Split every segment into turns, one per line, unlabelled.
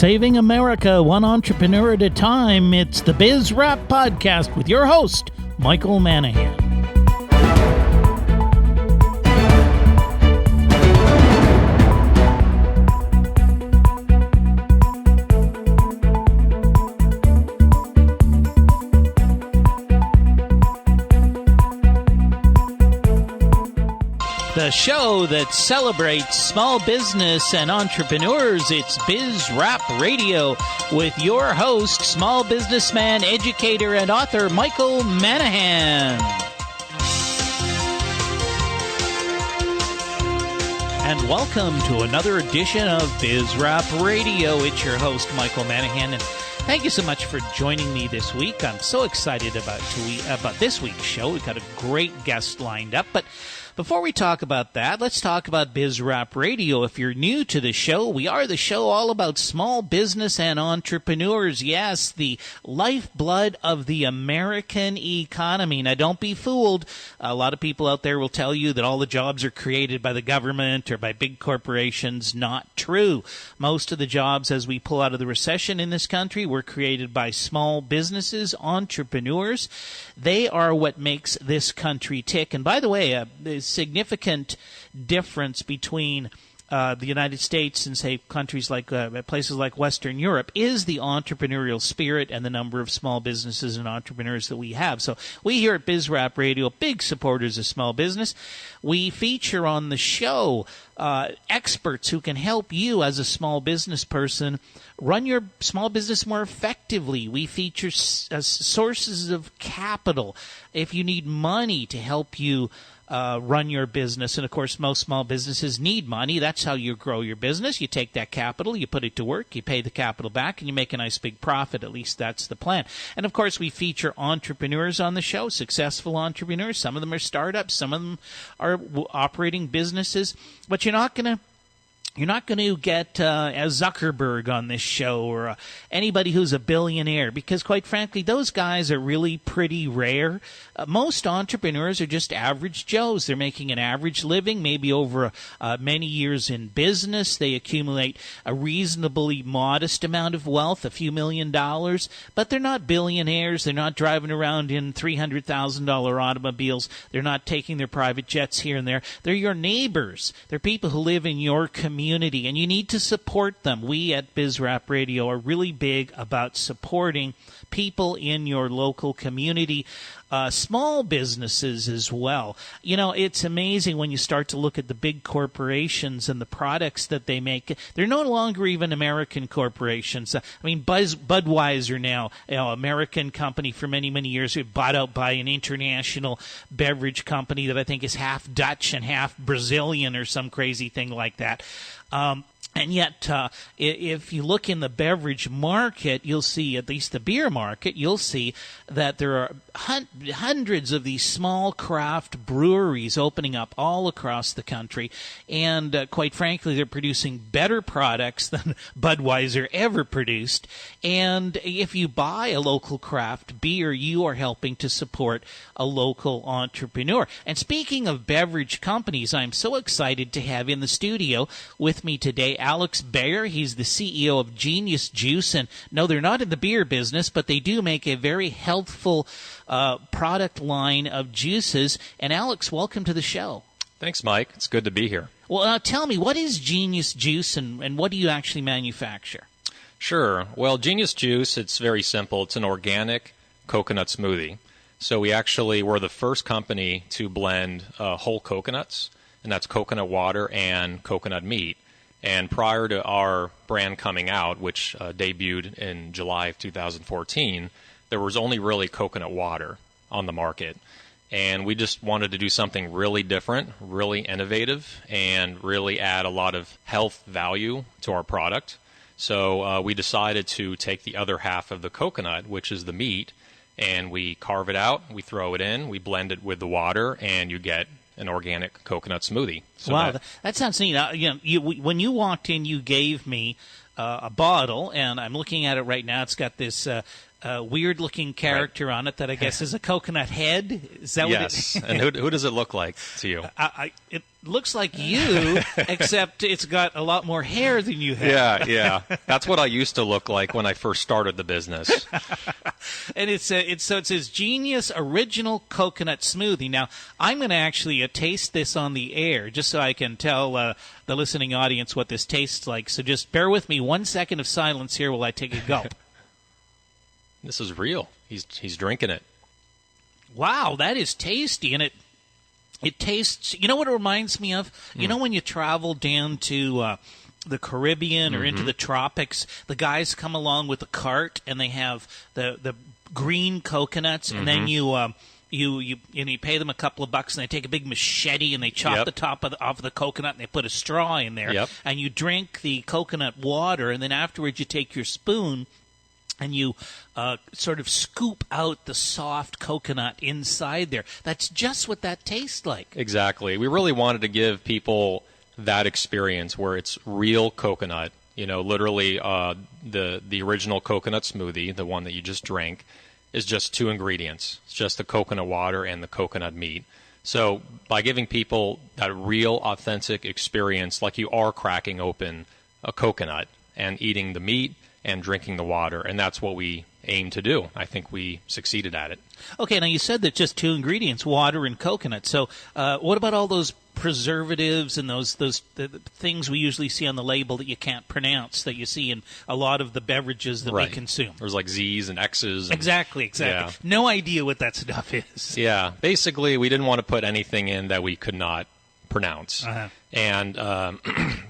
Saving America one entrepreneur at a time, it's the Biz Wrap Podcast with your host, Michael Manahan. The show that celebrates small business and entrepreneurs. It's Biz Wrap Radio with your host, small businessman, educator, and author Michael Manahan. And welcome to another edition of Biz Wrap Radio. It's your host, Michael Manahan, and thank you so much for joining me this week. I'm so excited about this week's show. We've got a great guest lined up, but before we talk about that, let's talk about Biz Wrap Radio. If you're new to the show, we are the show all about small business and entrepreneurs. Yes, the lifeblood of the American economy. Now, don't be fooled. A lot of people out there will tell you that all the jobs are created by the government or by big corporations. Not true. Most of the jobs as we pull out of the recession in this country were created by small businesses, entrepreneurs. They are what makes this country tick. And by the way, the significant difference between the United States and, say, countries like places like Western Europe is the entrepreneurial spirit and the number of small businesses and entrepreneurs that we have. So we here at Biz Wrap Radio, big supporters of small business. We feature on the show experts who can help you as a small business person run your small business more effectively. We feature sources of capital if you need money to help you run your business. And, of course, most small businesses need money. That's how you grow your business. You take that capital, you put it to work, you pay the capital back, and you make a nice big profit. At least that's the plan. And, of course, we feature entrepreneurs on the show, successful entrepreneurs. Some of them are startups. Some of them are operating businesses. But you're not going to get a Zuckerberg on this show or anybody who's a billionaire because, quite frankly, those guys are really pretty rare. Most entrepreneurs are just average Joes. They're making an average living, maybe over many years in business. They accumulate a reasonably modest amount of wealth, a few $1 million, but they're not billionaires. They're not driving around in $300,000 automobiles. They're not taking their private jets here and there. They're your neighbors. They're people who live in your community, and you need to support them. We at Biz Wrap Radio are really big about supporting people in your local community, small businesses as well. You know, it's amazing when you start to look at the big corporations and the products that they make. They're no longer even American corporations. I mean, Budweiser now, American company for many, many years, bought out by an international beverage company that I think is half Dutch and half Brazilian or some crazy thing like that. And yet, if you look in the beverage market, you'll see, at least the beer market, you'll see that there are hundreds of these small craft breweries opening up all across the country. And quite frankly, they're producing better products than Budweiser ever produced. And if you buy a local craft beer, you are helping to support a local entrepreneur. And speaking of beverage companies, I'm so excited to have in the studio with me today Alex Bayer. He's the CEO of Genius Juice. And no, they're not in the beer business, but they do make a very healthful product line of juices. And Alex, welcome to the show.
Thanks, Mike. It's good to be here.
Well, tell me, what is Genius Juice and what do you actually manufacture?
Sure. Well, Genius Juice, it's very simple. It's an organic coconut smoothie. So we're the first company to blend whole coconuts, and that's coconut water and coconut meat. And prior to our brand coming out, which debuted in July of 2014, there was only really coconut water on the market. And we just wanted to do something really different, really innovative, and really add a lot of health value to our product. So we decided to take the other half of the coconut, which is the meat, and we carve it out, we throw it in, we blend it with the water, and you get an organic coconut smoothie. So
wow, that sounds neat. When you walked in, you gave me a bottle, and I'm looking at it right now. It's got this weird-looking character on it that I guess is a coconut head. Is that
yes.
what it?
And who does it look like to you?
It looks like you, except it's got a lot more hair than you have.
Yeah. That's what I used to look like when I first started the business.
And it says Genius Original Coconut Smoothie. Now, I'm going to actually taste this on the air just so I can tell the listening audience what this tastes like. So just bear with me 1 second of silence here while I take a gulp.
This is real. He's drinking it.
Wow, that is tasty, and it tastes. You know what it reminds me of? You know when you travel down to the Caribbean or into the tropics, the guys come along with a cart and they have the green coconuts, and then you pay them a couple of bucks, and they take a big machete and they chop the top of the coconut, and they put a straw in there, and you drink the coconut water, and then afterwards you take your spoon and you sort of scoop out the soft coconut inside there. That's just what that tastes like.
Exactly. We really wanted to give people that experience where it's real coconut. You know, literally the original coconut smoothie, the one that you just drank, is just 2 ingredients. It's just the coconut water and the coconut meat. So by giving people that real, authentic experience, like you are cracking open a coconut and eating the meat and drinking the water, and that's what we aim to do. I think we succeeded at it.
Okay, now you said that just 2 ingredients, water and coconut. So what about all those preservatives and those the things we usually see on the label that you can't pronounce, that you see in a lot of the beverages that we consume?
There's like Z's and X's. And,
exactly. Yeah. No idea what that stuff is.
Yeah, basically we didn't want to put anything in that we could not pronounce. And,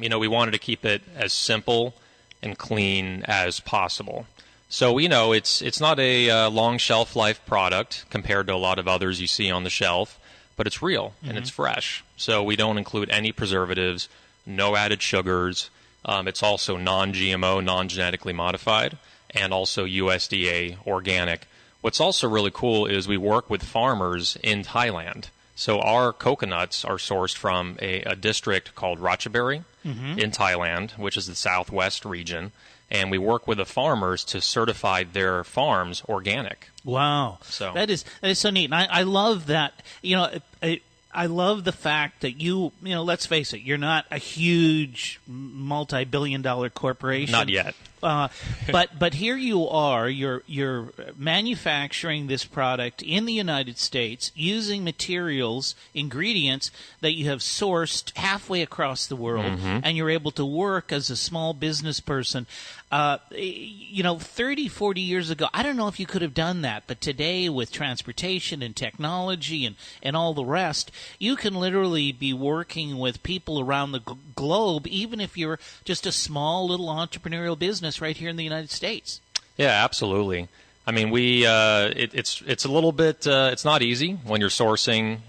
we wanted to keep it as simple and clean as possible. So, it's not a long shelf life product compared to a lot of others you see on the shelf, but it's real and it's fresh. So we don't include any preservatives, no added sugars. It's also non-GMO, non-genetically modified, and also USDA organic. What's also really cool is we work with farmers in Thailand. So our coconuts are sourced from a district called Ratchaburi in Thailand, which is the southwest region, and we work with the farmers to certify their farms organic.
Wow,
so
that is so neat. And I love that. I love the fact that let's face it, you're not a huge multi-billion-dollar corporation.
Not yet.
But here you are, you're manufacturing this product in the United States using materials, ingredients that you have sourced halfway across the world, and you're able to work as a small business person. 30, 40 years ago, I don't know if you could have done that, but today with transportation and technology and all the rest, you can literally be working with people around the globe, even if you're just a small little entrepreneurial business right here in the United States.
Yeah, absolutely. I mean, it's a little bit, it's not easy when you're sourcing,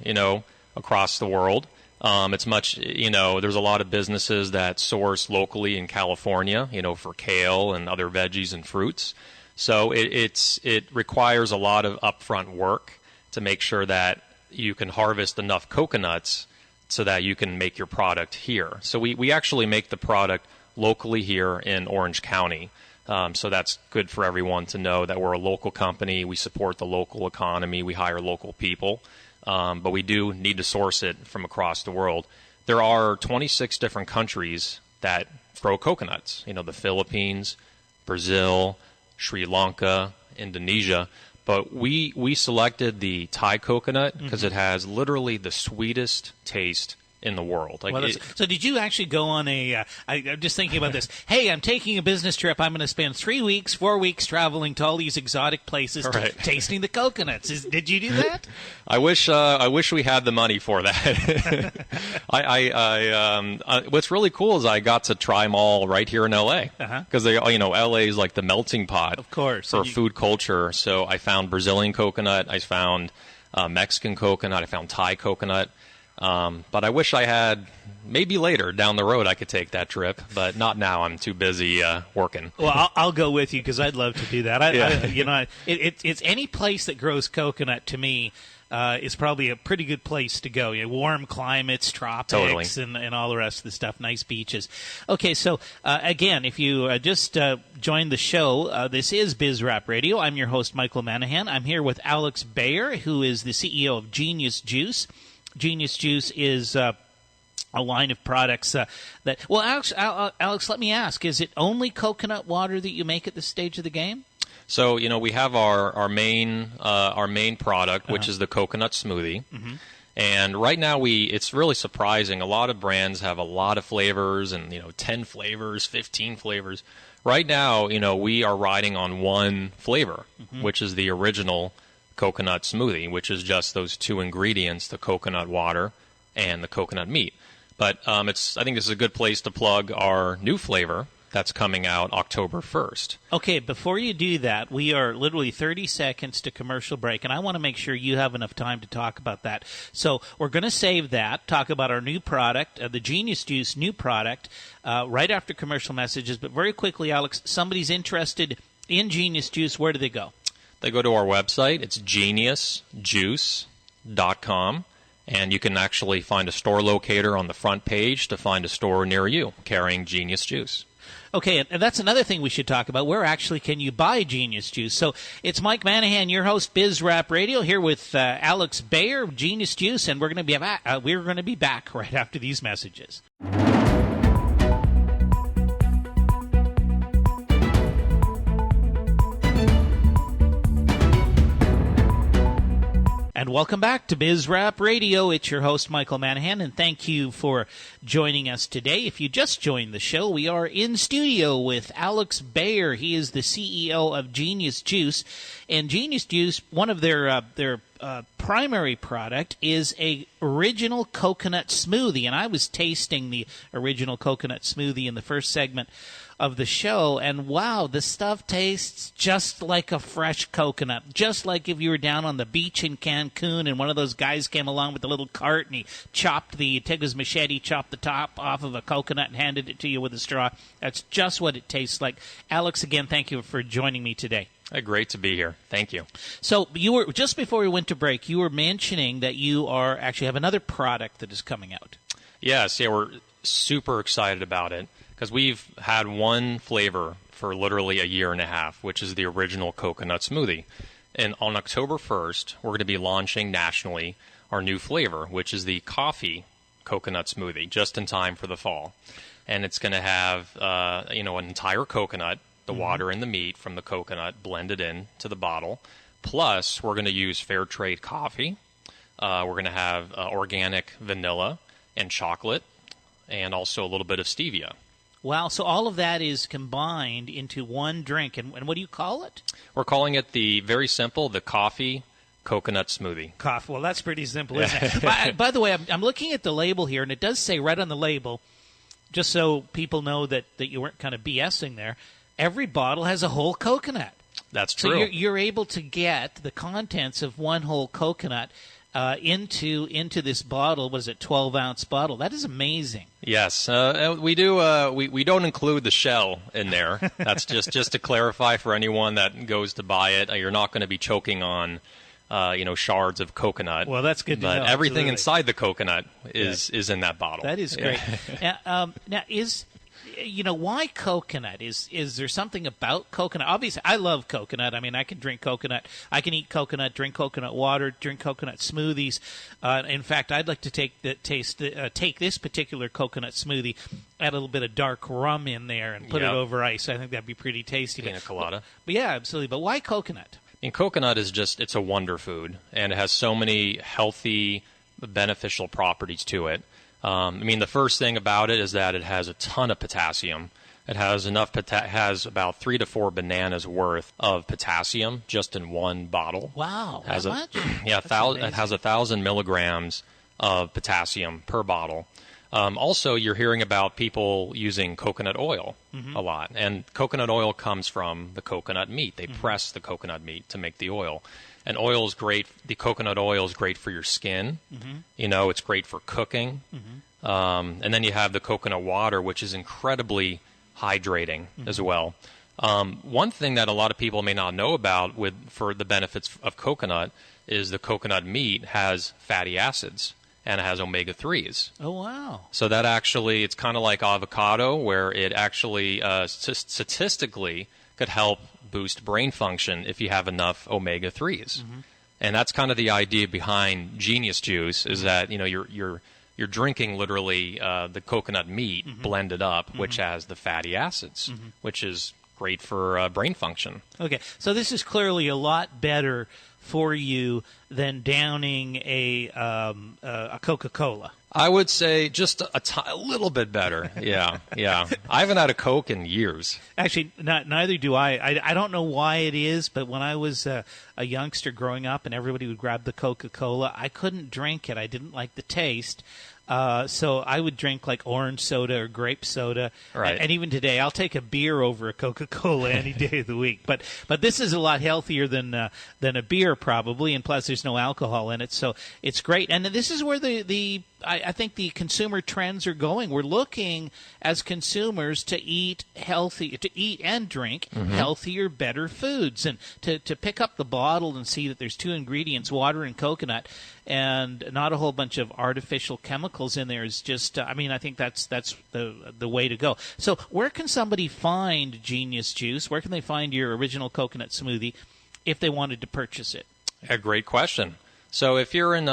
across the world. It's much, there's a lot of businesses that source locally in California, for kale and other veggies and fruits. So it requires a lot of upfront work to make sure that you can harvest enough coconuts so that you can make your product here. So we actually make the product locally here in Orange County. So that's good for everyone to know that we're a local company. We support the local economy. We hire local people. But we do need to source it from across the world. There are 26 different countries that grow coconuts. The Philippines, Brazil, Sri Lanka, Indonesia. But we selected the Thai coconut because it has literally the sweetest taste in the world.
So did you actually go on I'm just thinking about this. Hey, I'm taking a business trip. I'm going to spend 4 weeks traveling to all these exotic places, tasting the coconuts. Did you do that?
I wish we had the money for that. What's really cool is I got to try them all right here in LA because LA is like the melting pot,
of course,
for food culture. So I found Brazilian coconut, I found Mexican coconut, I found Thai coconut. But I wish I had, maybe later down the road I could take that trip, but not now. I'm too busy working.
Well, I'll go with you because I'd love to do that. It's any place that grows coconut to me. is probably a pretty good place to go. Warm climates, tropics, and all the rest of the stuff, nice beaches. Okay, so again, if you just joined the show, this is BizRap Radio. I'm your host, Michael Manahan. I'm here with Alex Bayer, who is the CEO of Genius Juice. Genius Juice is a line of products that. Well, Alex, let me ask: is it only coconut water that you make at this stage of the game?
So we have our main product, which is the coconut smoothie, and right now it's really surprising. A lot of brands have a lot of flavors, and 10 flavors, 15 flavors. Right now, we are riding on one flavor, which is the original coconut smoothie, which is just those two ingredients, the coconut water and the coconut meat. But I think this is a good place to plug our new flavor that's coming out October 1st.
Okay, before you do that, we are literally 30 seconds to commercial break, and I want to make sure you have enough time to talk about that. So we're going to save that, talk about our new product, the Genius Juice new product, right after commercial messages. But very quickly, Alex, somebody's interested in Genius Juice. Where do they go?
They go to our website. It's geniusjuice.com, and you can actually find a store locator on the front page to find a store near you carrying Genius Juice.
Okay, and that's another thing we should talk about. Where actually can you buy Genius Juice? So it's Mike Manahan, your host, BizRap Radio, here with Alex Bayer, Genius Juice, and we're going to be back right after these messages. And welcome back to BizRap Radio. It's your host, Michael Manahan, and thank you for joining us today. If you just joined the show, we are in studio with Alex Bayer. He is the CEO of Genius Juice. And Genius Juice, one of their primary product is a original coconut smoothie. And I was tasting the original coconut smoothie in the first segment of the show, and wow, this stuff tastes just like a fresh coconut, just like if you were down on the beach in Cancun and one of those guys came along with a little cart and he took his machete, chopped the top off of a coconut and handed it to you with a straw. That's just what it tastes like. Alex, again, thank you for joining me today.
Great to be here. Thank you.
So you were, just before we went to break, you were mentioning that you actually have another product that is coming out.
Yes, we're super excited about it, because we've had one flavor for literally a year and a half, which is the original coconut smoothie. And on October 1st, we're going to be launching nationally our new flavor, which is the coffee coconut smoothie, just in time for the fall. And it's going to have, an entire coconut, the water and the meat from the coconut blended in to the bottle. Plus, we're going to use fair trade coffee. We're going to have organic vanilla and chocolate, and also a little bit of stevia.
Wow, so all of that is combined into one drink. And what do you call it? We're
calling it very simple, the coffee coconut smoothie.
Coffee. Well, that's pretty simple, isn't it? by the way, I'm looking at the label here, and it does say right on the label, just so people know that you weren't kind of BSing there, every bottle has a whole coconut.
That's true.
So you're able to get the contents of one whole coconut into this bottle. What is it, 12-ounce bottle? That is amazing.
Yes, we do. We don't include the shell in there. That's just to clarify for anyone that goes to buy it. You're not going to be choking on, shards of coconut.
Well, that's good to know.
But everything
Absolutely.
inside the coconut is in that bottle.
That is great. Now why coconut? Is there something about coconut? Obviously, I love coconut. I mean, I can drink coconut. I can eat coconut, drink coconut water, drink coconut smoothies. In fact, I'd like to take this particular coconut smoothie, add a little bit of dark rum in there, and put it over ice. I think that'd be pretty tasty.
Pina colada.
But yeah, absolutely. But why coconut?
And coconut is it's a wonder food, and it has so many healthy, beneficial properties to it. The first thing about it is that it has a ton of potassium. It has has about 3 to 4 bananas worth of potassium just in one bottle.
Wow, that much?
Yeah, it has 1,000 milligrams of potassium per bottle. Also, you're hearing about people using coconut oil a lot, and coconut oil comes from the coconut meat. They press the coconut meat to make the oil. And oil is great. The coconut oil is great for your skin. It's great for cooking. And then you have the coconut water, which is incredibly hydrating as well. One thing that a lot of people may not know about for the benefits of coconut is the coconut meat has fatty acids and it has omega-3s.
Oh, wow.
So that actually, it's kind of like avocado, where it actually statistically could help boost brain function if you have enough omega-3s. And that's kind of the idea behind Genius Juice, is that you're drinking literally the coconut meat blended up, which has the fatty acids, which is great for brain function.
Okay, so this is clearly a lot better for you than downing a Coca-Cola.
I would say just a little bit better. Yeah. I haven't had a Coke in years.
Actually, neither do I. I don't know why it is, but when I was a youngster growing up and everybody would grab the Coca-Cola, I couldn't drink it. I didn't like the taste. So I would drink like orange soda or grape soda,
right.
And even today I'll take a beer over a Coca-Cola any day of the week. But this is a lot healthier than a beer probably, and plus there's no alcohol in it, so it's great. And this is where I think the consumer trends are going. We're looking as consumers to eat and drink healthier, better foods, and to pick up the bottle and see that there's 2 ingredients, water and coconut, and not a whole bunch of artificial chemicals in there is just, I think that's the way to go. So where can somebody find Genius Juice? Where can they find your original coconut smoothie if they wanted to purchase it?
A great question. So if you're in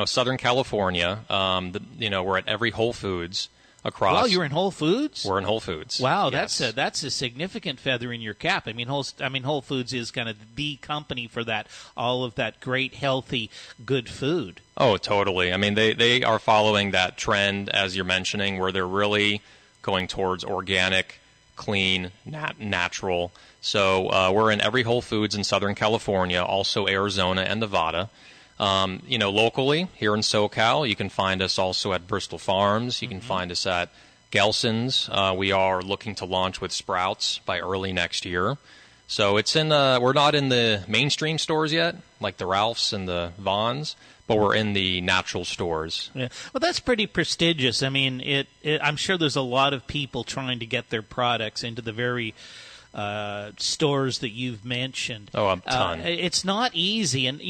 Southern California, we're at every Whole Foods across.
Well, you're in Whole Foods?
We're in Whole Foods.
Wow,
yes.
that's a significant feather in your cap. Whole Foods is kind of the company for that, all of that great, healthy, good food.
Oh, totally. They are following that trend, as you're mentioning, where they're really going towards organic, clean, natural. So we're in every Whole Foods in Southern California, also Arizona and Nevada. Locally here in SoCal, you can find us also at Bristol Farms. You can find us at Gelson's. We are looking to launch with Sprouts by early next year. So it's we're not in the mainstream stores yet, like the Ralphs and the Vons, but we're in the natural stores.
Yeah. Well, that's pretty prestigious. I'm sure there's a lot of people trying to get their products into the very stores that you've mentioned.
Oh, a ton.
It's not easy. And,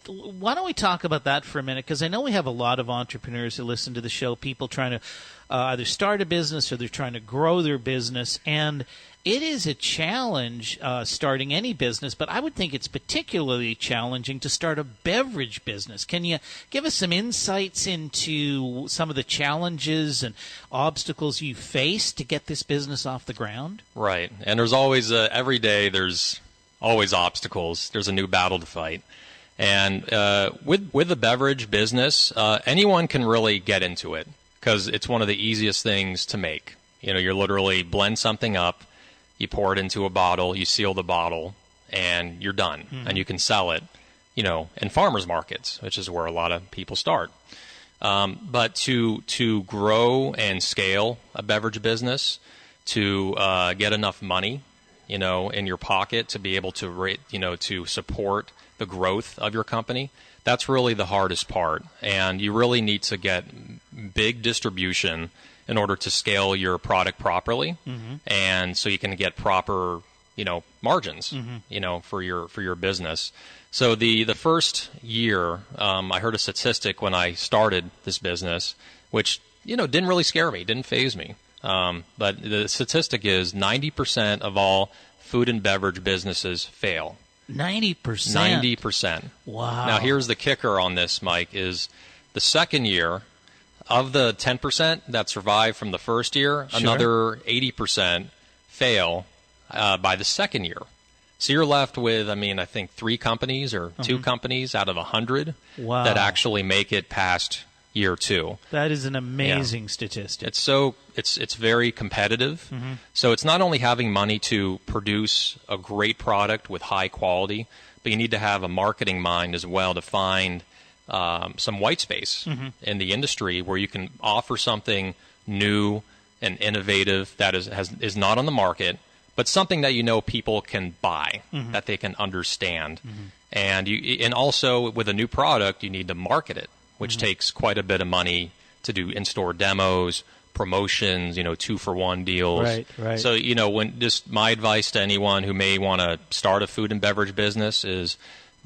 why don't we talk about that for a minute? Because I know we have a lot of entrepreneurs who listen to the show, people trying to either start a business or they're trying to grow their business. And it is a challenge starting any business, but I would think it's particularly challenging to start a beverage business. Can you give us some insights into some of the challenges and obstacles you face to get this business off the ground?
Right. And there's always, every day, there's always obstacles. There's a new battle to fight. And with the beverage business, anyone can really get into it because it's one of the easiest things to make. You literally blend something up. You pour it into a bottle, you seal the bottle, and you're done. And you can sell it, in farmers markets, which is where a lot of people start. But to grow and scale a beverage business, to get enough money, in your pocket to be able to, to support the growth of your company, that's really the hardest part. And you really need to get big distribution in order to scale your product properly, and so you can get proper, margins, for your business. So the first year, I heard a statistic when I started this business, which didn't really scare me, didn't faze me. But the statistic is 90% of all food and beverage businesses fail.
90%.
90%.
Wow.
Now here's the kicker on this, Mike, is the second year. Of the 10% that survive from the first year,
Sure.
Another 80% fail by the second year. So you're left with, I think 3 companies or 2 companies out of 100
Wow.
that actually make it past year 2.
That is an amazing statistic.
It's very competitive. So it's not only having money to produce a great product with high quality, but you need to have a marketing mind as well to find some white space in the industry where you can offer something new and innovative that is not on the market, but something that people can buy, that they can understand. And also with a new product, you need to market it, which takes quite a bit of money to do in-store demos, promotions, 2-for-1 deals.
Right.
So, when just my advice to anyone who may want to start a food and beverage business is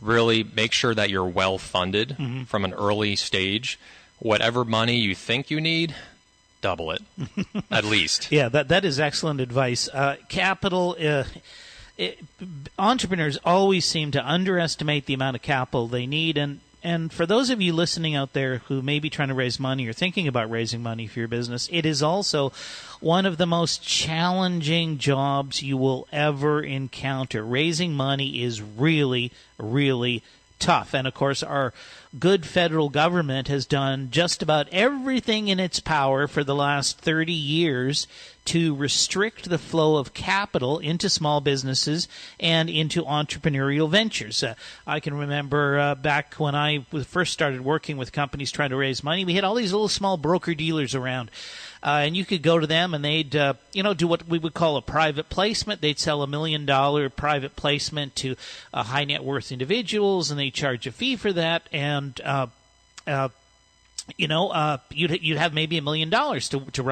really make sure that you're well funded from an early stage. Whatever money you think you need, double it, at least.
Yeah, that is excellent advice. Capital, entrepreneurs always seem to underestimate the amount of capital they need, and for those of you listening out there who may be trying to raise money or thinking about raising money for your business, it is also one of the most challenging jobs you will ever encounter. Raising money is really, really tough. And, of course, our good federal government has done just about everything in its power for the last 30 years to restrict the flow of capital into small businesses and into entrepreneurial ventures. I can remember back when I first started working with companies trying to raise money, we had all these little small broker-dealers around. And you could go to them and they'd, do what we would call a private placement. They'd sell $1 million private placement to high net worth individuals, and they charge a fee for that. And you'd have maybe $1 million to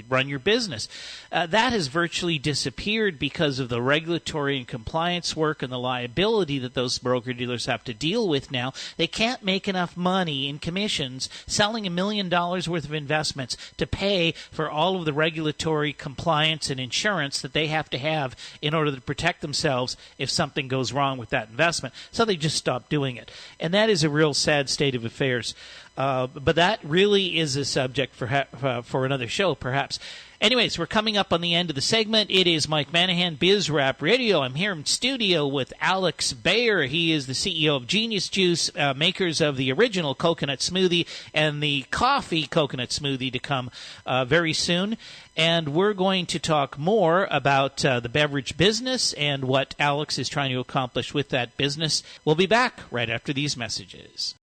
run your business. That has virtually disappeared because of the regulatory and compliance work and the liability that those broker-dealers have to deal with now. They can't make enough money in commissions selling $1 million worth of investments to pay for all of the regulatory compliance and insurance that they have to have in order to protect themselves if something goes wrong with that investment. So they just stop doing it. And that is a real sad state of affairs. But that really is a subject for another show, perhaps. Anyways, we're coming up on the end of the segment. It is Mike Manahan, BizRap Radio. I'm here in studio with Alex Bayer. He is the CEO of Genius Juice, makers of the original coconut smoothie and the coffee coconut smoothie to come very soon. And we're going to talk more about the beverage business and what Alex is trying to accomplish with that business. We'll be back right after these messages.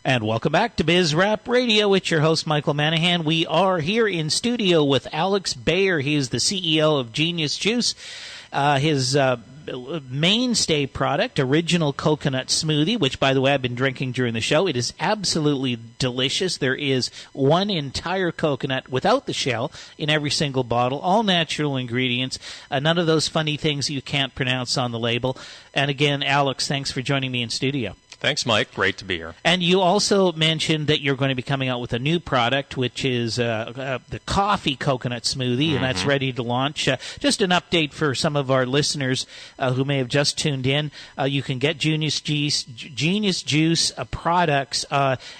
And welcome back to BizRap Radio. It's your host, Michael Manahan. We are here in studio with Alex Bayer. He is the CEO of Genius Juice. His mainstay product, Original Coconut Smoothie, which, by the way, I've been drinking during the show. It is absolutely delicious. There is one entire coconut without the shell in every single bottle, all natural ingredients, none of those funny things you can't pronounce on the label. And again, Alex, thanks for joining me in studio.
Thanks, Mike. Great to be here.
And you also mentioned that you're going to be coming out with a new product, which is the coffee coconut smoothie, and that's ready to launch. Just an update for some of our listeners who may have just tuned in. You can get Genius Juice products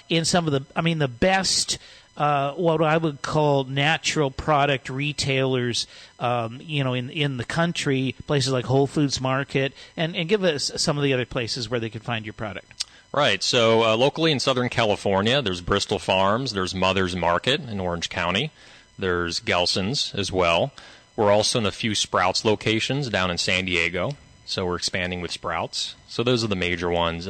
in some of the best what I would call natural product retailers, in the country, places like Whole Foods Market, and give us some of the other places where they can find your product.
Right. So locally in Southern California, there's Bristol Farms, there's Mother's Market in Orange County, there's Gelson's as well. We're also in a few Sprouts locations down in San Diego, so we're expanding with Sprouts. So those are the major ones.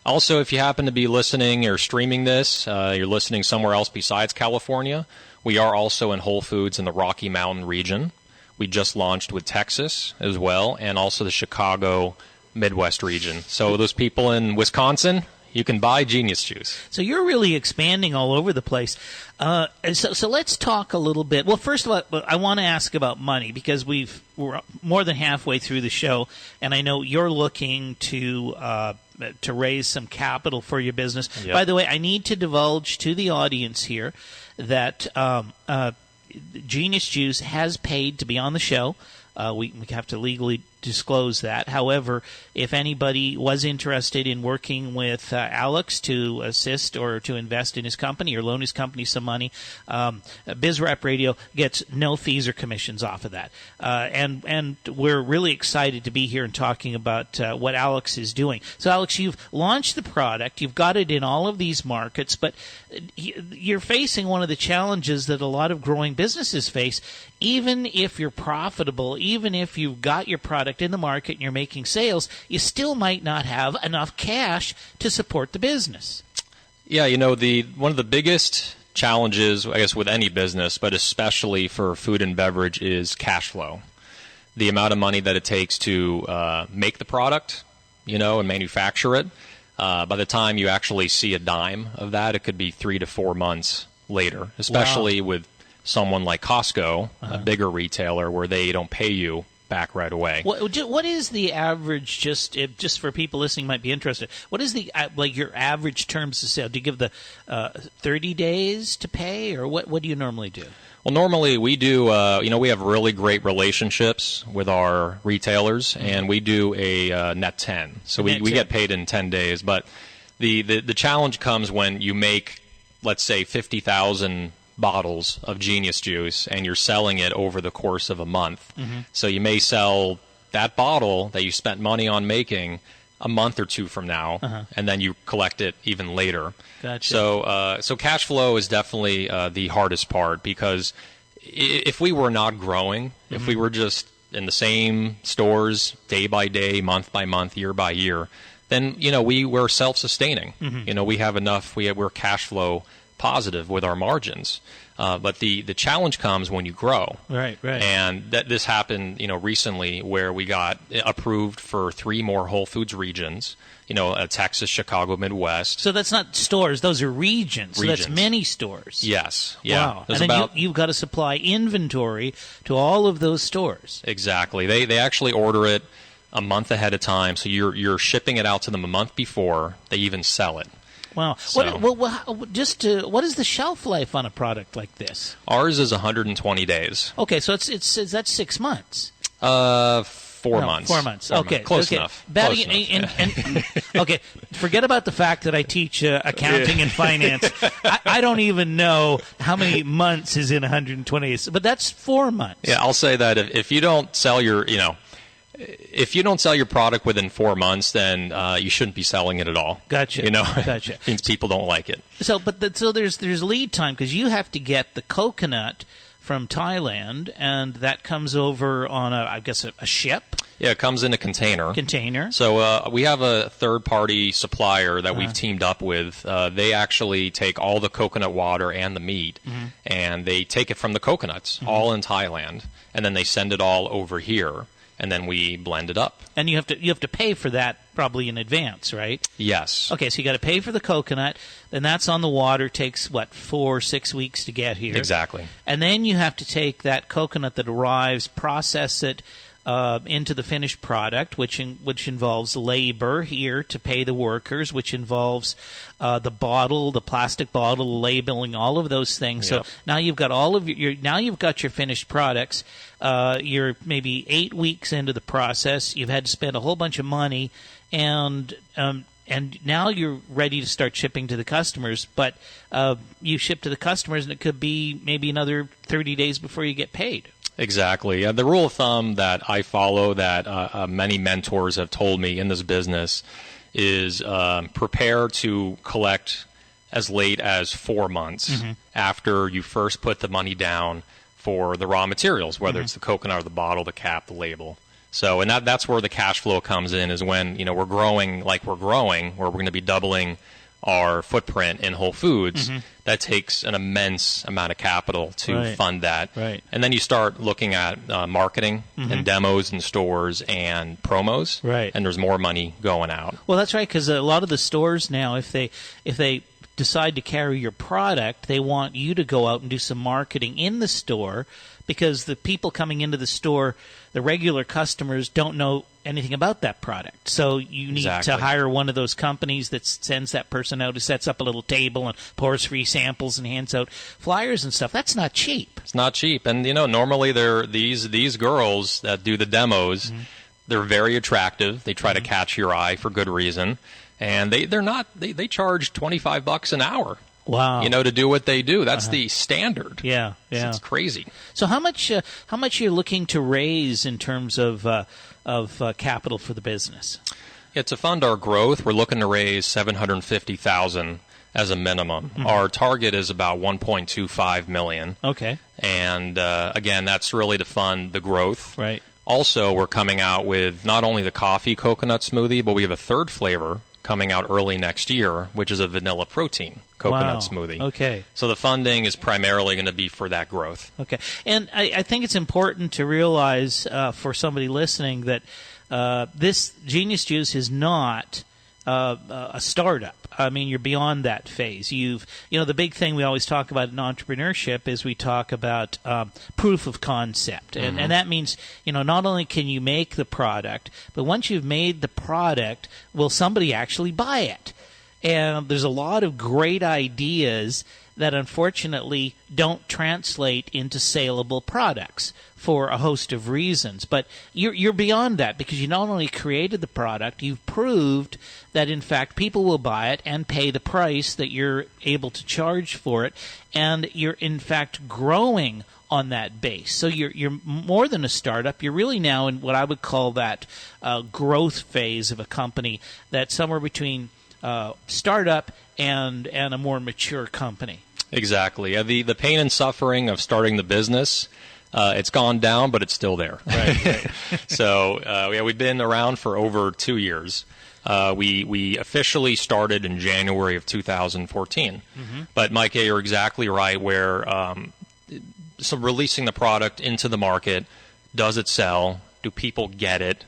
Also, if you happen to be listening or streaming this, you're listening somewhere else besides California, we are also in Whole Foods in the Rocky Mountain region. We just launched with Texas as well, and also the Chicago Midwest region. So those people in Wisconsin, you can buy Genius Juice.
So you're really expanding all over the place. So let's talk a little bit. Well, first of all, I want to ask about money because we're more than halfway through the show, and I know you're looking to raise some capital for your business. Yep. By the way, I need to divulge to the audience here that Genius Juice has paid to be on the show. We have to legally disclose that. However, if anybody was interested in working with Alex to assist or to invest in his company or loan his company some money, BizRap Radio gets no fees or commissions off of that. And we're really excited to be here and talking about what Alex is doing. So, Alex, you've launched the product. You've got it in all of these markets, but you're facing one of the challenges that a lot of growing businesses face. Even if you're profitable, even if you've got your product in the market and you're making sales, you still might not have enough cash to support the business.
Yeah, one of the biggest challenges, I guess, with any business, but especially for food and beverage, is cash flow. the amount of money that it takes to make the product, and manufacture it. By the time you actually see a dime of that, it could be 3 to 4 months later, especially with someone like Costco, a bigger retailer, where they don't pay you back right away.
What is the average? Just for people listening, might be interested. What is the your average terms of sale? Do you give the 30 days to pay, or what do you normally do?
Well, normally we do. We have really great relationships with our retailers, and we do a net 10. So we get paid in 10 days. But the challenge comes when you make, let's say, 50,000 bottles of Genius Juice, and you're selling it over the course of a month. So you may sell that bottle that you spent money on making a month or two from now, and then you collect it even later.
Gotcha.
So cash flow is definitely the hardest part, because if we were not growing, if we were just in the same stores day by day, month by month, year by year, then we're self-sustaining. We have enough. We're cash flow positive with our margins. But the challenge comes when you grow.
Right.
And this happened, recently, where we got approved for 3 more Whole Foods regions, Texas, Chicago, Midwest.
So that's not stores; those are regions. So that's many stores.
Yes. Yeah.
Wow. And then you've got to supply inventory to all of those stores.
Exactly. They actually order it a month ahead of time, so you're shipping it out to them a month before they even sell it.
Wow.
So,
what is the shelf life on a product like this?
Ours is 120 days.
Okay, so that's 6 months.
4 months.
4 months. Okay,
Close enough.
Okay, forget about the fact that I teach accounting and finance. I don't even know how many months is in 120 days, but that's 4 months.
Yeah, I'll say that if you don't sell your, if you don't sell your product within 4 months, then you shouldn't be selling it at all.
Gotcha. Gotcha.
It means people don't like it.
So, so there's lead time, because you have to get the coconut from Thailand, and that comes over on a ship.
Yeah, it comes in a container. So we have a third-party supplier that we've teamed up with. They actually take all the coconut water and the meat, and they take it from the coconuts, all in Thailand, and then they send it all over here. And then we blend it up.
And you have to pay for that probably in advance, right?
Yes.
Okay, so you got to pay for the coconut, then that's on the water. Takes 4-6 weeks to get here.
Exactly.
And then you have to take that coconut that arrives, process it into the finished product, which involves labor here to pay the workers, which involves the plastic bottle, labeling, all of those things.
Yep.
So now you've got you've got your finished products. You're maybe 8 weeks into the process. You've had to spend a whole bunch of money, and now you're ready to start shipping to the customers. But you ship to the customers, and it could be maybe another 30 days before you get paid.
Exactly. The rule of thumb that I follow, that many mentors have told me in this business, is prepare to collect as late as 4 months after you first put the money down for the raw materials, whether it's the coconut or the bottle, the cap, the label. So, and that's where the cash flow comes in, is when we're growing like we're growing, where we're going to be doubling our footprint in Whole Foods. That takes an immense amount of capital to fund that.
Right.
And then you start looking at marketing and demos in stores and promos.
Right.
And there's more money going out.
Well, that's right, because a lot of the stores now, if they decide to carry your product, they want you to go out and do some marketing in the store, because the people coming into the store, the regular customers, don't know anything about that product. So you need to hire one of those companies that sends that person out, who sets up a little table and pours free samples and hands out flyers and stuff. That's not cheap.
It's not cheap. And normally they're these girls that do the demos, they're very attractive. They try to catch your eye for good reason. And they charge $25 an hour.
Wow.
To do what they do. That's the standard.
Yeah.
It's crazy.
So how much you're looking to raise in terms of capital for the business?
Yeah, to fund our growth, we're looking to raise $750,000 as a minimum. Our target is about $1.25 million.
Okay.
And again, that's really to fund the growth.
Right.
Also, we're coming out with not only the coffee coconut smoothie, but we have a third flavor coming out early next year, which is a vanilla protein coconut
Wow.
smoothie.
Okay.
So the funding is primarily going to be for that growth.
Okay. And I think it's important to realize for somebody listening that this Genius Juice is not a startup. I mean, you're beyond that phase. The big thing we always talk about in entrepreneurship is we talk about proof of concept. And that means, not only can you make the product, but once you've made the product, will somebody actually buy it? And there's a lot of great ideas that unfortunately don't translate into saleable products for a host of reasons. But you're beyond that, because you not only created the product, you've proved that in fact people will buy it and pay the price that you're able to charge for it, and you're in fact growing on that base. So you're more than a startup. You're really now in what I would call that growth phase of a company that's somewhere between startup and a more mature company.
Exactly. The pain and suffering of starting the business, it's gone down, but it's still there.
Right.
So we've been around for over 2 years. We officially started in January of 2014. But Mike, you're exactly right. Where so releasing the product into the market, does it sell? Do people get it?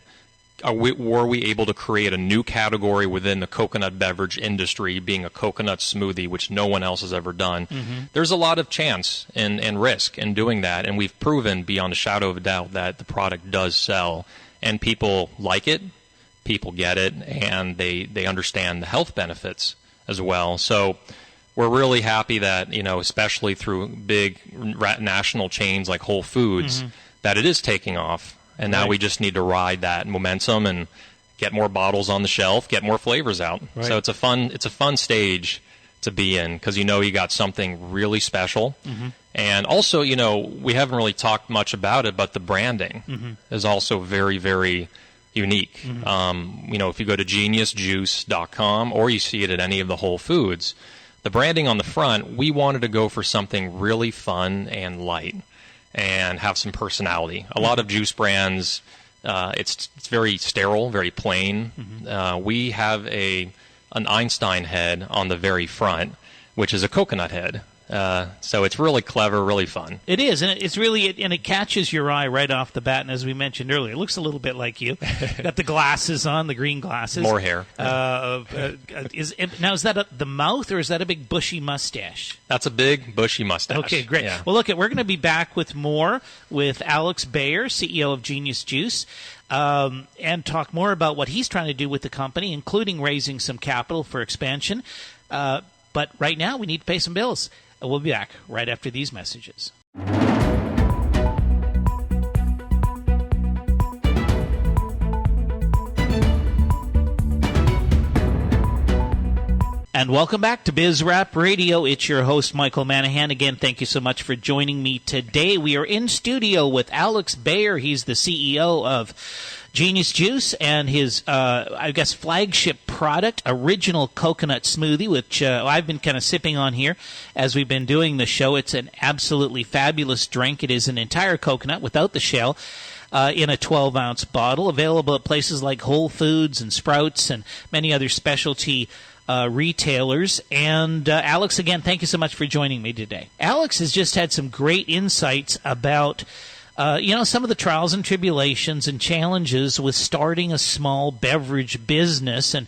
Were we able to create a new category within the coconut beverage industry, being a coconut smoothie, which no one else has ever done? There's a lot of chance and risk in doing that, and we've proven beyond a shadow of a doubt that the product does sell, and people like it, people get it, and they understand the health benefits as well. So we're really happy that, especially through big national chains like Whole Foods, that it is taking off. And now we just need to ride that momentum and get more bottles on the shelf, get more flavors out.
Right.
So it's a fun stage to be in, because you got something really special. And also, we haven't really talked much about it, but the branding is also very, very unique. If you go to geniusjuice.com or you see it at any of the Whole Foods, the branding on the front, we wanted to go for something really fun and light and have some personality. A lot of juice brands, it's very sterile, very plain. We have an Einstein head on the very front, which is a coconut head. So it's really clever, really fun.
It is, and it's really, and it catches your eye right off the bat. And as we mentioned earlier, it looks a little bit like you. Got the glasses on, the green glasses.
More hair.
Is that the mouth, or is that a big bushy mustache?
That's a big bushy mustache.
Okay, great.
Yeah.
Well, look, we're going to be back with more with Alex Bayer, CEO of Genius Juice, and talk more about what he's trying to do with the company, including raising some capital for expansion. But right now, we need to pay some bills. We'll be back right after these messages. And welcome back to BizRap Radio. It's your host, Michael Manahan. Again, thank you so much for joining me today. We are in studio with Alex Bayer. He's the CEO of Genius Juice and his, flagship product, Original Coconut Smoothie, which I've been kind of sipping on here as we've been doing the show. It's an absolutely fabulous drink. It is an entire coconut without the shell. In a 12-ounce bottle, available at places like Whole Foods and Sprouts and many other specialty retailers. And Alex, again, thank you so much for joining me today. Alex has just had some great insights about some of the trials and tribulations and challenges with starting a small beverage business and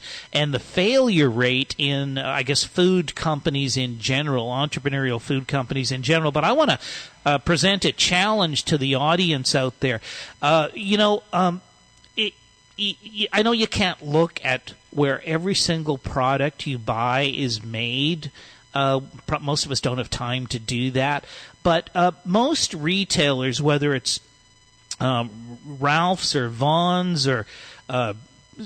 the failure rate in, food companies in general, entrepreneurial food companies in general. But I want to present a challenge to the audience out there. I know you can't look at where every single product you buy is made. Most of us don't have time to do that. But most retailers, whether it's Ralph's or Vaughn's or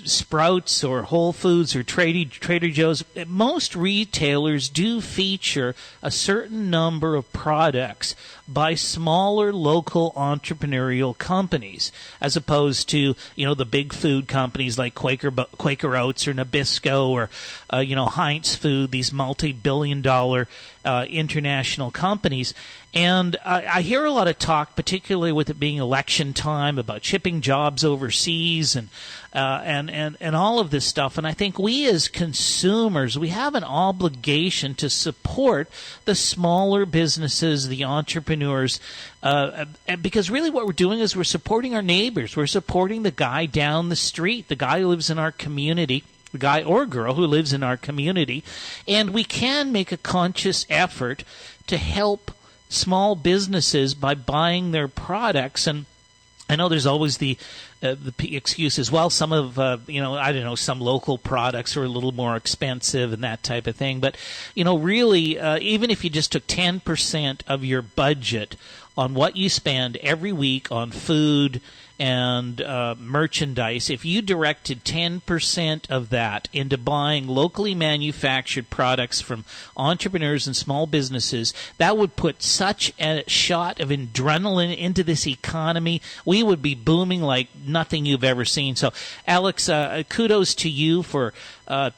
Sprouts or Whole Foods or Trader Joe's, most retailers do feature a certain number of products by smaller local entrepreneurial companies, as opposed to the big food companies like Quaker Oats or Nabisco or Heinz Food, these multi-billion-dollar international companies. And I hear a lot of talk, particularly with it being election time, about shipping jobs overseas and all of this stuff. And I think we as consumers, we have an obligation to support the smaller businesses, the entrepreneurs, because really what we're doing is we're supporting our neighbors. We're supporting the guy down the street, the guy who lives in our community, the guy or girl who lives in our community. And we can make a conscious effort to help small businesses by buying their products. And I know there's always the excuse as well. Some of some local products are a little more expensive and that type of thing. But really, even if you just took 10% of your budget on what you spend every week on food and merchandise, if you directed 10% of that into buying locally manufactured products from entrepreneurs and small businesses, that would put such a shot of adrenaline into this economy. We would be booming like nothing you've ever seen. So, Alex, kudos to you for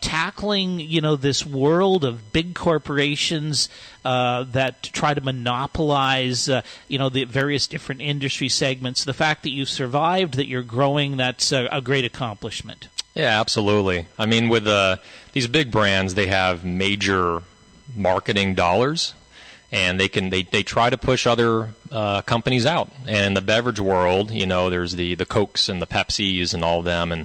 tackling, this world of big corporations that try to monopolize, the various different industry segments. The fact that you've survived, that you're growing, that's a great accomplishment.
Yeah, absolutely. I mean, with these big brands, they have major marketing dollars, and they try to push other companies out. And in the beverage world, there's the Cokes and the Pepsis and all of them. And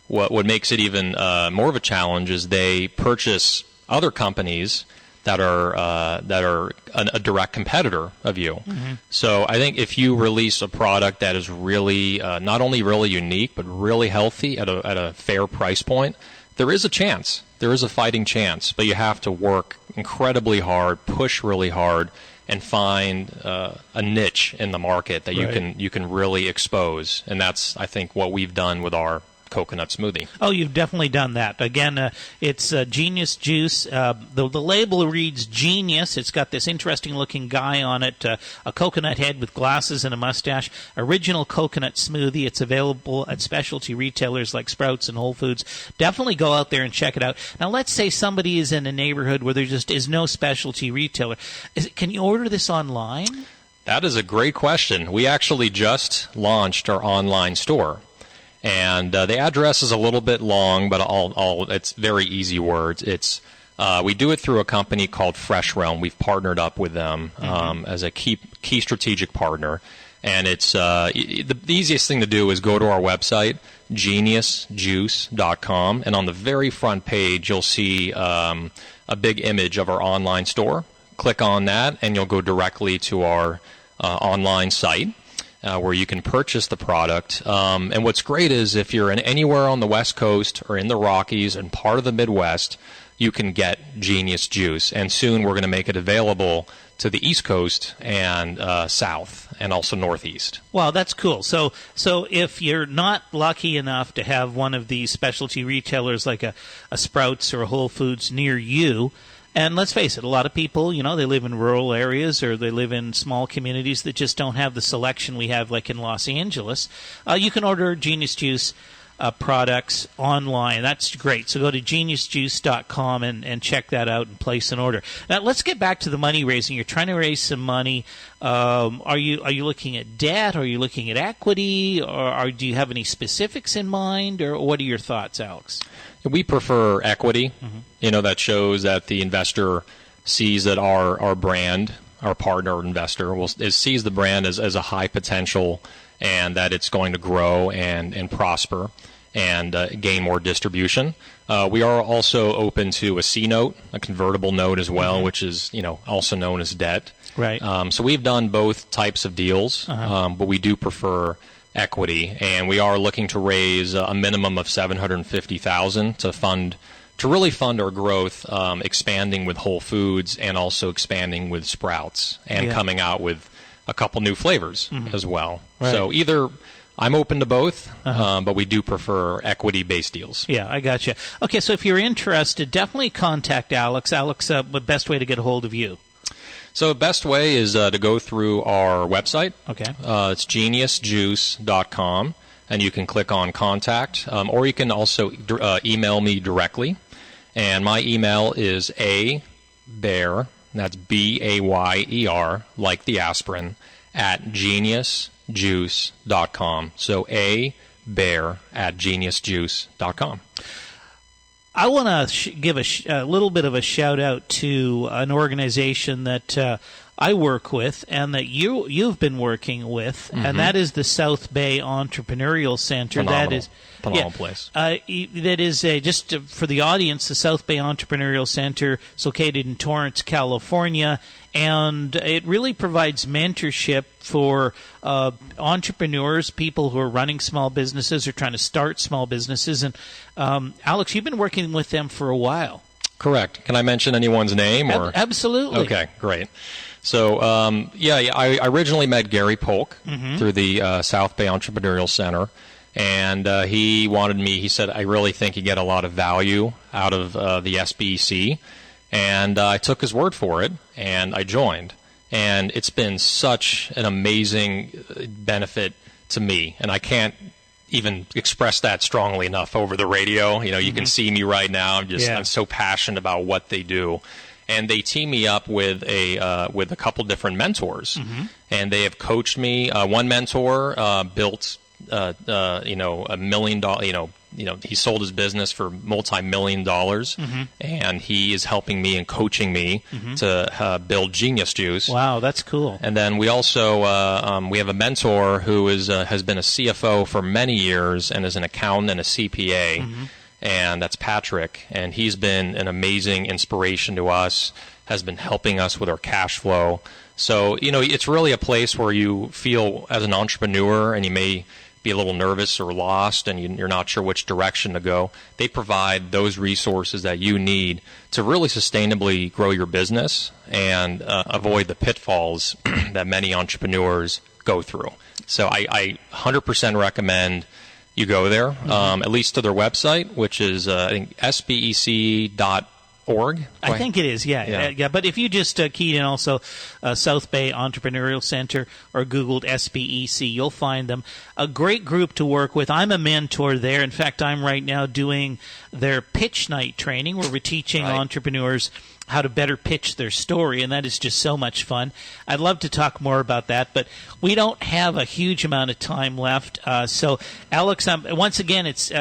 what makes it even more of a challenge is they purchase other companies that are a direct competitor of you. Mm-hmm. So I think if you release a product that is really not only really unique but really healthy at a fair price point, there is a chance. There is a fighting chance, but you have to work incredibly hard, push really hard, and find a niche in the market that you can really expose. And that's, I think, what we've done with our coconut smoothie. Oh,
you've definitely done that. Again, it's Genius Juice. The label reads Genius. It's got this interesting looking guy on it, a coconut head with glasses and a mustache. Original coconut smoothie. It's available at specialty retailers like Sprouts and Whole Foods. Definitely go out there and check it out. Now, let's say somebody is in a neighborhood where there just is no specialty retailer. Can you order this online?
That is a great question. We actually just launched our online store. And the address is a little bit long, but it's very easy words. It's we do it through a company called Fresh Realm. We've partnered up with them as a key strategic partner. And it's the easiest thing to do is go to our website, geniusjuice.com, and on the very front page you'll see a big image of our online store. Click on that, and you'll go directly to our online site. Where you can purchase the product. And what's great is if you're anywhere on the West Coast or in the Rockies and part of the Midwest, you can get Genius Juice. And soon we're going to make it available to the East Coast and South and also Northeast.
Wow, that's cool. So if you're not lucky enough to have one of these specialty retailers like a Sprouts or a Whole Foods near you, and let's face it, a lot of people, they live in rural areas or they live in small communities that just don't have the selection we have like in Los Angeles. You can order Genius Juice products online. That's great. So go to geniusjuice.com and check that out and place an order. Now, let's get back to the money raising. You're trying to raise some money. Are you looking at debt? Are you looking at equity? Or do you have any specifics in mind? Or what are your thoughts, Alex?
We prefer equity. Mm-hmm. That shows that the investor sees that our brand, our partner investor, sees the brand as a high potential and that it's going to grow and prosper and gain more distribution. We are also open to a C-note, a convertible note as well, mm-hmm. which is also known as debt.
Right.
So we've done both types of deals, but we do prefer equity, and we are looking to raise a minimum of $750,000 to really fund our growth, expanding with Whole Foods and also expanding with Sprouts and coming out with a couple new flavors as well. Right. So either I'm open to both, but we do prefer equity-based deals.
Yeah, I got you. Okay, so if you're interested, definitely contact Alex. Alex, the best way to get a hold of you?
So the best way is to go through our website.
Okay.
It's geniusjuice.com, and you can click on Contact, or you can also email me directly. And my email is abear, That's Bayer, like the aspirin, at geniusjuice.com. So Bayer at geniusjuice.com.
I want to give a little bit of a shout out to an organization that I work with and that you've been working with, and that is the South Bay Entrepreneurial Center.
Phenomenal place.
That is just for the audience. The South Bay Entrepreneurial Center is located in Torrance, California, and it really provides mentorship for entrepreneurs, people who are running small businesses or trying to start small businesses. And Alex, you've been working with them for a while.
Correct. Can I mention anyone's name? Or
Absolutely.
Okay, great. So, I originally met Gary Polk through the South Bay Entrepreneurial Center, and he said, I really think you get a lot of value out of the SBEC, and I took his word for it, and I joined. And it's been such an amazing benefit to me, and I can't even express that strongly enough over the radio. You know, you can see me right now. I'm so passionate about what they do. And they team me up with a couple different mentors, and they have coached me. One mentor built $1 million. He sold his business for multi-million dollars, and he is helping me and coaching me to build Genius Juice.
Wow, that's cool.
And then we also we have a mentor who has been a CFO for many years and is an accountant and a CPA. And that's Patrick, and he's been an amazing inspiration to us, has been helping us with our cash flow. So, it's really a place where you feel as an entrepreneur, and you may be a little nervous or lost, and you're not sure which direction to go. They provide those resources that you need to really sustainably grow your business and avoid the pitfalls that many entrepreneurs go through. So I 100% recommend you go there, at least to their website, which is, I think, sbec.org.
I think it is, yeah. But if you just keyed in also South Bay Entrepreneurial Center or Googled SBEC, you'll find them. A great group to work with. I'm a mentor there. In fact, I'm right now doing their pitch night training where we're teaching entrepreneurs how to better pitch their story, and that is just so much fun. I'd love to talk more about that, but we don't have a huge amount of time left. So, Alex, once again, it's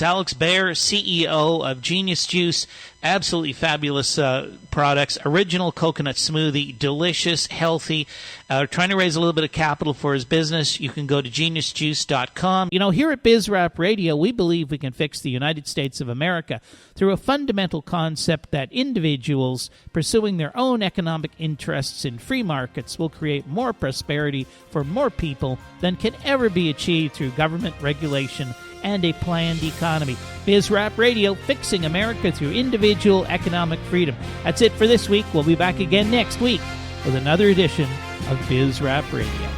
Alex Bayer, CEO of Genius Juice. Absolutely fabulous products. Original coconut smoothie, delicious, healthy. Trying to raise a little bit of capital for his business. You can go to geniusjuice.com. Here at BizRap Radio, we believe we can fix the United States of America through a fundamental concept that individuals pursuing their own economic interests in free markets will create more prosperity for more people than can ever be achieved through government regulation and a planned economy. BizRap Radio, fixing America through individual economic freedom. That's it for this week. We'll be back again next week with another edition of BizRap Radio.